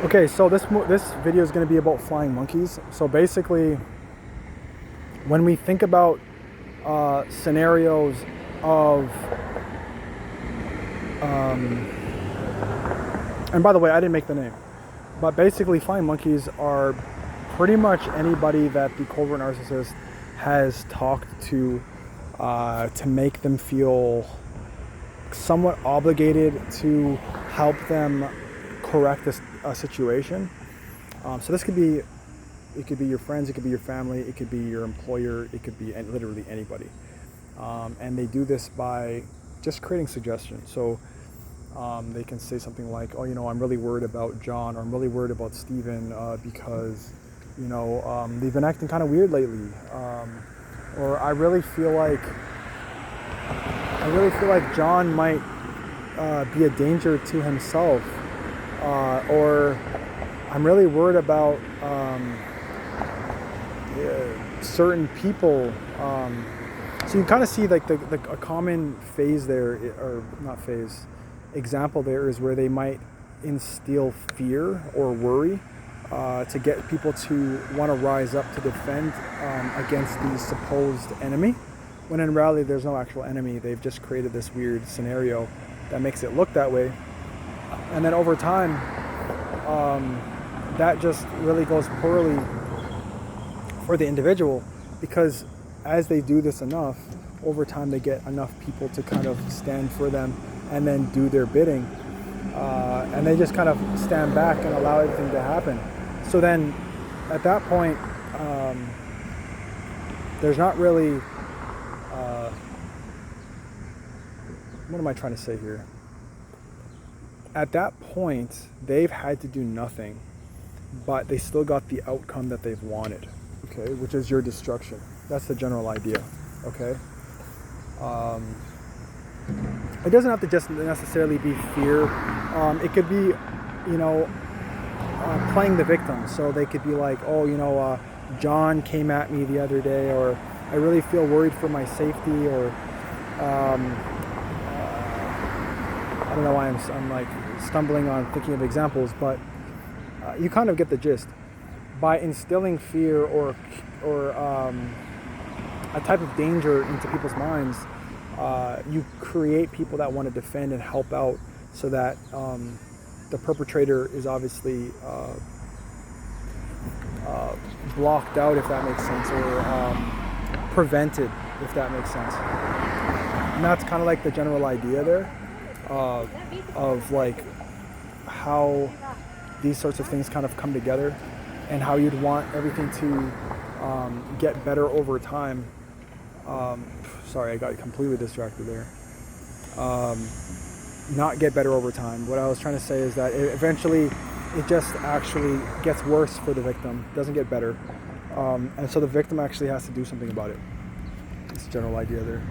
Okay, so this video is going to be about flying monkeys. So basically, when we think about scenarios of, and by the way, I didn't make the name, but basically, flying monkeys are pretty much anybody that the covert narcissist has talked to make them feel somewhat obligated to help them correct a situation. So this could be, it could be your friends, it could be your family, it could be your employer, it could be literally anybody. And they do this by just creating suggestions. So they can say something like, oh, I'm really worried about John, or I'm really worried about Steven because, they've been acting kind of weird lately. Or I really feel like John might be a danger to himself. Or I'm really worried about certain people. So you kind of see like a common phase there, or not phase, example there is where they might instill fear or worry to get people to want to rise up to defend against the supposed enemy, when in reality there's no actual enemy. They've just created this weird scenario that makes it look that way. And then over time, that just really goes poorly for the individual, because as they do this enough, over time they get enough people to kind of stand for them and then do their bidding. And they just kind of stand back and allow everything to happen. So then at that point, there's not really, what am I trying to say here? At that point, they've had to do nothing, but they still got the outcome that they've wanted, okay, which is your destruction. That's the general idea, okay? It doesn't have to just necessarily be fear. It could be, playing the victim. So they could be like, oh, John came at me the other day, or I really feel worried for my safety, or I don't know why I'm like stumbling on thinking of examples, but you kind of get the gist. By instilling fear or a type of danger into people's minds, you create people that want to defend and help out, so that the perpetrator is obviously blocked out, if that makes sense, or prevented, if that makes sense. And that's kind of like the general idea there, of like how these sorts of things kind of come together, and how you'd want everything to get better over time. Sorry, I got completely distracted there. Not get better over time. What I was trying to say is that eventually it just actually gets worse for the victim. It doesn't get better. And so the victim actually has to do something about it. It's the general idea there.